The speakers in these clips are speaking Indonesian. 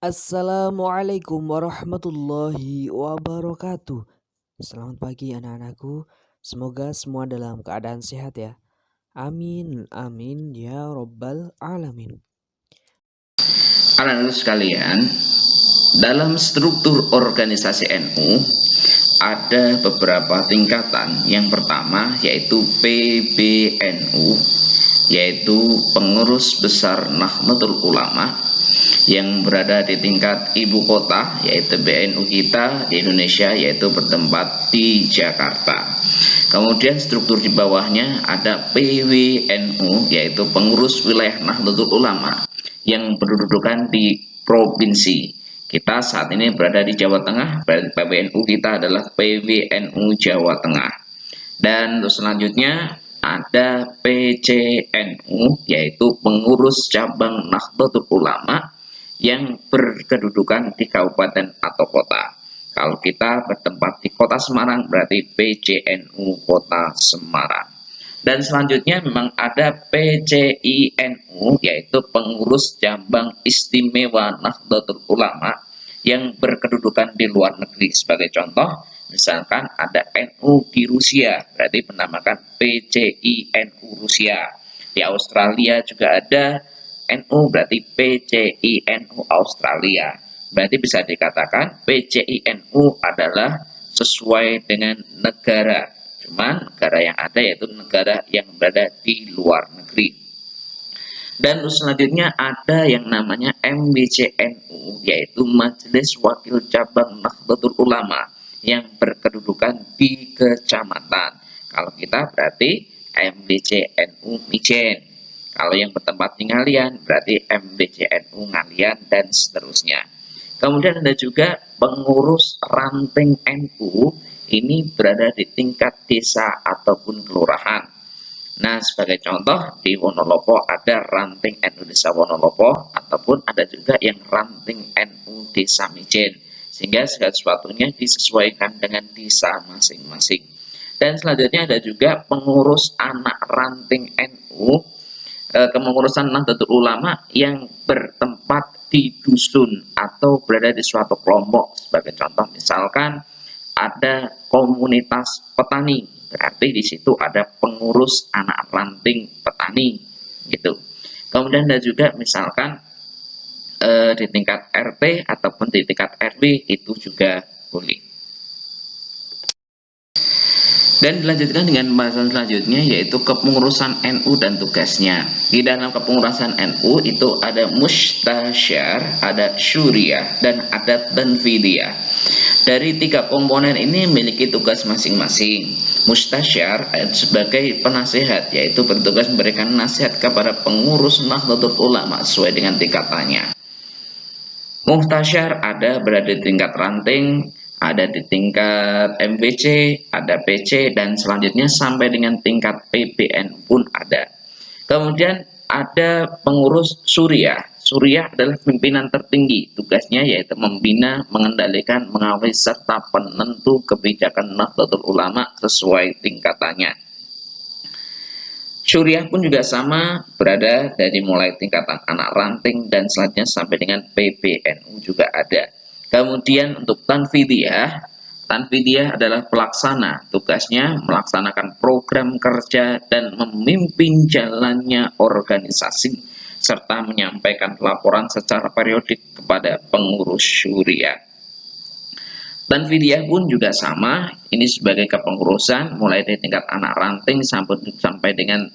Assalamualaikum warahmatullahi wabarakatuh. Selamat pagi anak-anakku. Semoga semua dalam keadaan sehat ya. Amin, amin ya robbal alamin. Anak-anak sekalian, dalam struktur organisasi NU ada beberapa tingkatan. Yang pertama yaitu PBNU, yaitu Pengurus Besar Nahdlatul Ulama, yang berada di tingkat ibu kota, yaitu BNU kita di Indonesia, yaitu bertempat di Jakarta. Kemudian struktur di bawahnya ada PWNU, yaitu Pengurus Wilayah Nahdlatul Ulama, yang berkedudukan di provinsi. Kita saat ini berada di Jawa Tengah, berarti PWNU kita adalah PWNU Jawa Tengah. Dan selanjutnya ada PCNU, yaitu Pengurus Cabang Nahdlatul Ulama, yang berkedudukan di kabupaten atau kota. Kalau kita bertempat di kota Semarang, berarti PCNU Kota Semarang. Dan selanjutnya memang ada PCINU, yaitu Pengurus Cabang Istimewa Nahdlatul Ulama, yang berkedudukan di luar negeri. Sebagai contoh, misalkan ada NU di Rusia, berarti menamakan PCINU Rusia. Di Australia juga ada NU, berarti PCINU Australia. Berarti bisa dikatakan PCINU adalah sesuai dengan negara. Cuman negara yang ada yaitu negara yang berada di luar negeri. Dan selanjutnya ada yang namanya MBCNU, yaitu Majelis Wakil Cabang Nahdlatul Ulama, yang berkedudukan di kecamatan. Kalau kita berarti MBCNU Mijen. Kalau yang bertempat di Ngalian berarti MBCNU Ngalian, dan seterusnya. Kemudian ada juga pengurus ranting NU, ini berada di tingkat desa ataupun kelurahan. Nah, sebagai contoh di Wonolopo ada ranting NU Desa Wonolopo, ataupun ada juga yang ranting NU Desa Mijen, sehingga segala sesuatunya disesuaikan dengan desa masing-masing. Dan selanjutnya ada juga pengurus anak ranting NU, kepengurusan Nahdlatul Ulama yang bertempat di dusun atau berada di suatu kelompok. Sebagai contoh misalkan ada komunitas petani, berarti di situ ada pengurus anak ranting petani gitu. Kemudian ada juga misalkan di tingkat RT ataupun di tingkat RW itu juga boleh. Dan dilanjutkan dengan pembahasan selanjutnya, yaitu kepengurusan NU dan tugasnya. Di dalam kepengurusan NU itu ada mustasyar, ada syuriah, dan ada tanfidiyah. Dari tiga komponen ini memiliki tugas masing-masing. Mustasyar sebagai penasehat, yaitu bertugas memberikan nasihat kepada pengurus Nahdlatul Ulama sesuai dengan tingkatannya. Muhtasyar ada berada di tingkat ranting, ada di tingkat MBC, ada PC, dan selanjutnya sampai dengan tingkat PBN pun ada. Kemudian ada pengurus Suriah. Suriah adalah pimpinan tertinggi, tugasnya yaitu membina, mengendalikan, mengawasi, serta penentu kebijakan Nahdlatul Ulama sesuai tingkatannya. Syuriah pun juga sama, berada dari mulai tingkatan anak ranting dan selanjutnya sampai dengan PBNU juga ada. Kemudian untuk Tanfidiyah, Tanfidiyah adalah pelaksana, tugasnya melaksanakan program kerja dan memimpin jalannya organisasi, serta menyampaikan laporan secara periodik kepada pengurus Syuriah. Tanfidiyah pun juga sama, ini sebagai kepengurusan mulai dari tingkat anak ranting sampai dengan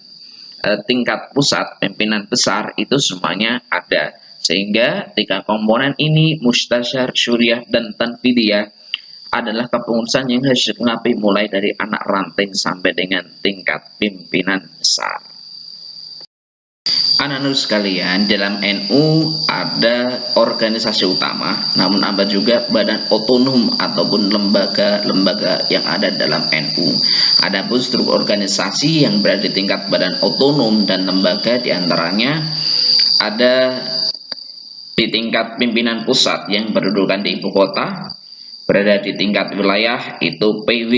tingkat pusat pimpinan besar itu semuanya ada. Sehingga tiga komponen ini, mustasyar, syuriah, dan tanfidiyah, adalah kepengurusan yang harus dilengkapi mulai dari anak ranting sampai dengan tingkat pimpinan besar. Anak-anak sekalian, dalam NU ada organisasi utama, namun ada juga badan otonom ataupun lembaga-lembaga yang ada dalam NU. Ada pun struktur organisasi yang berada di tingkat badan otonom dan lembaga, diantaranya ada di tingkat pimpinan pusat yang berkedudukan di ibu kota, berada di tingkat wilayah itu PW,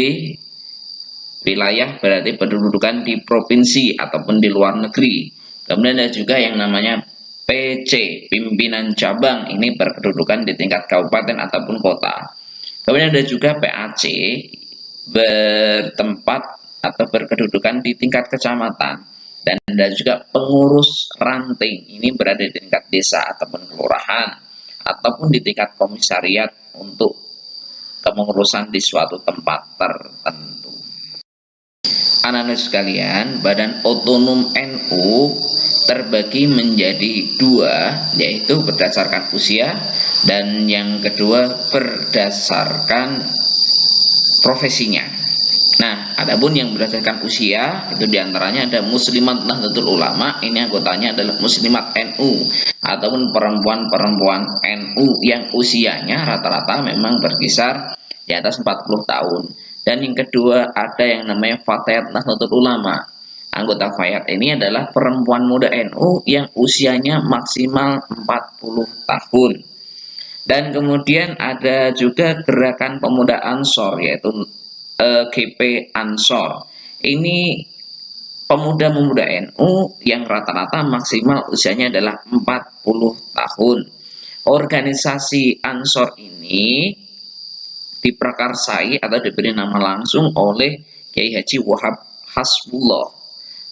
wilayah berarti berkedudukan di provinsi ataupun di luar negeri. Kemudian ada juga yang namanya PC, pimpinan cabang, ini berkedudukan di tingkat kabupaten ataupun kota. Kemudian ada juga PAC, bertempat atau berkedudukan di tingkat kecamatan. Dan ada juga pengurus ranting, ini berada di tingkat desa ataupun kelurahan, ataupun di tingkat komisariat untuk kepengurusan di suatu tempat tertentu. Anak-anak sekalian, Badan Otonom NU terbagi menjadi dua, yaitu berdasarkan usia dan yang kedua berdasarkan profesinya. Nah, adapun yang berdasarkan usia itu diantaranya ada Muslimat Nahdlatul Ulama, ini anggotanya adalah Muslimat NU ataupun perempuan-perempuan NU yang usianya rata-rata memang berkisar di atas 40 tahun. Dan yang kedua ada yang namanya Fatayat Nahdlatul Ulama. Anggota Fayat ini adalah perempuan muda NU yang usianya maksimal 40 tahun. Dan kemudian ada juga Gerakan Pemuda Ansor, yaitu GP Ansor. Ini pemuda-pemuda NU yang rata-rata maksimal usianya adalah 40 tahun. Organisasi Ansor ini diprakarsai atau diberi nama langsung oleh Kiai Haji Wahab Hasbullah.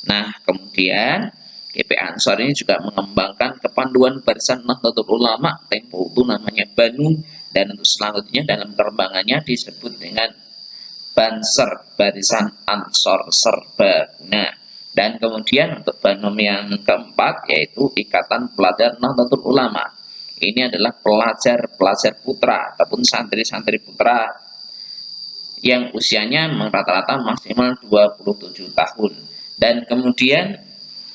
Nah, kemudian GP Ansor ini juga mengembangkan kepanduan barisan Nahdlatul Ulama, tempo itu namanya Banu, dan untuk selanjutnya dalam perkembangannya disebut dengan Banser, Barisan Ansor Serbaguna. Dan kemudian untuk Banum yang keempat yaitu Ikatan Pelajar Nahdlatul Ulama. Ini adalah pelajar-pelajar putra ataupun santri-santri putra yang usianya rata-rata maksimal 27 tahun. Dan kemudian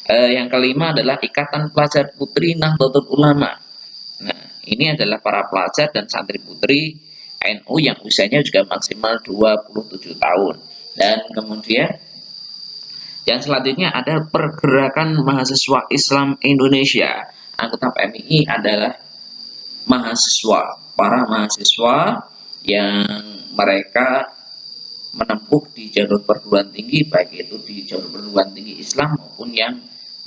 yang kelima adalah Ikatan Pelajar Putri Nahdlatul Ulama. Nah, ini adalah para pelajar dan santri putri NU yang usianya juga maksimal 27 tahun. Dan kemudian yang selanjutnya ada Pergerakan Mahasiswa Islam Indonesia. Anggota PMII adalah para mahasiswa yang mereka menempuh di jalur perguruan tinggi, baik itu di jalur perguruan tinggi Islam maupun yang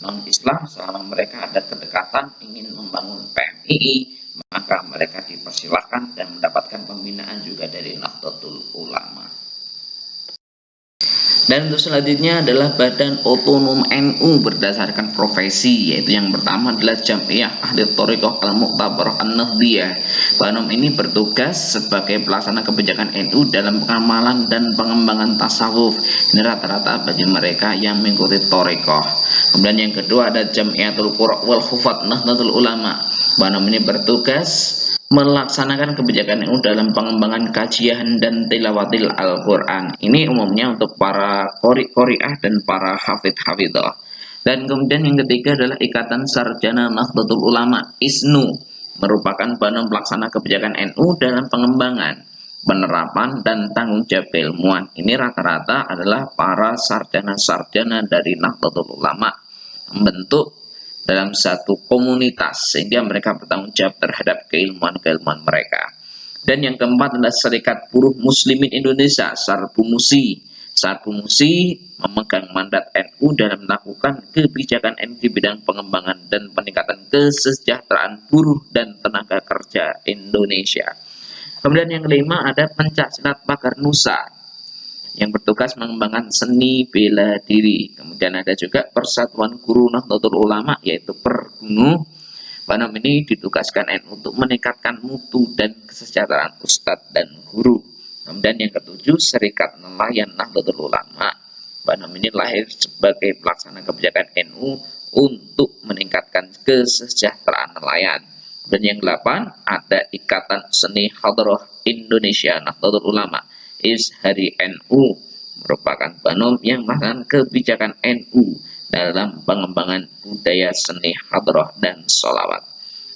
non-Islam, selama mereka ada kedekatan ingin membangun PMII, maka mereka dipersilahkan dan mendapatkan pembinaan juga dari Nahdlatul Ulama. Dan untuk selanjutnya adalah Badan Otonom NU berdasarkan profesi, yaitu yang pertama adalah Jam'iyah Ahli Thoriqah Al-Mu'tabarah An-Nahdliyah. Banom ini bertugas sebagai pelaksana kebijakan NU dalam pengamalan dan pengembangan tasawuf. Ini rata-rata bagi mereka yang mengikuti thoriqah. Kemudian yang kedua ada Jam'iyatul Qura' wal Hufat Nahdlatul Ulama. Banom ini bertugas melaksanakan kebijakan NU dalam pengembangan kajian dan tilawatil Al-Quran. Ini umumnya untuk para qori-qori'ah dan para hafidh-hafidhah. Dan kemudian yang ketiga adalah Ikatan Sarjana Nahdlatul Ulama (ISNU), merupakan badan pelaksana kebijakan NU dalam pengembangan, penerapan, dan tanggung jawab keilmuan. Ini rata-rata adalah para sarjana-sarjana dari Nahdlatul Ulama, membentuk dalam satu komunitas sehingga mereka bertanggung jawab terhadap keilmuan-keilmuan mereka. Dan yang keempat adalah Serikat Buruh Muslimin Indonesia (SARBUMUSI). SARBUMUSI memegang mandat NU dalam melakukan kebijakan NU di bidang pengembangan dan peningkatan kesejahteraan buruh dan tenaga kerja Indonesia. Kemudian yang kelima ada Pencaksilat Pagar Nusa yang bertugas mengembangkan seni bela diri. Kemudian ada juga Persatuan Guru Nahdlatul Ulama yaitu Pergunu. Banom ini ditugaskan NU untuk meningkatkan mutu dan kesejahteraan ustadz dan guru. Kemudian yang ketujuh Serikat Nelayan Nahdlatul Ulama. Banom ini lahir sebagai pelaksana kebijakan NU untuk meningkatkan kesejahteraan nelayan. Dan yang delapan ada Ikatan Seni Hadrah Indonesia Nahdlatul Ulama Ishari NU, merupakan banom yang melakukan kebijakan NU dalam pengembangan budaya seni hadrah dan sholawat.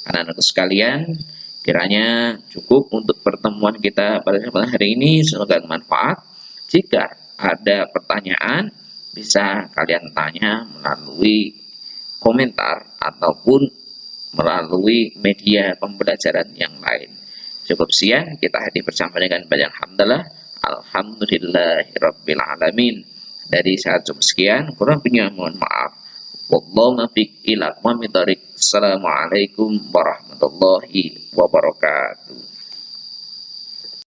Anak-anak sekalian, kiranya cukup untuk pertemuan kita pada kesempatan hari ini. Semoga bermanfaat. Jika ada pertanyaan, bisa kalian tanya melalui komentar ataupun melalui media pembelajaran yang lain. Cukup sekian, kita hadir bersama dengan banyak hamdalah. Alhamdulillahirabbil alamin. Dari saya cukup sekian, kurang punya mohon maaf. Wallahu muwaffiq ila aqwamit thoriq. Assalamualaikum warahmatullahi wabarakatuh.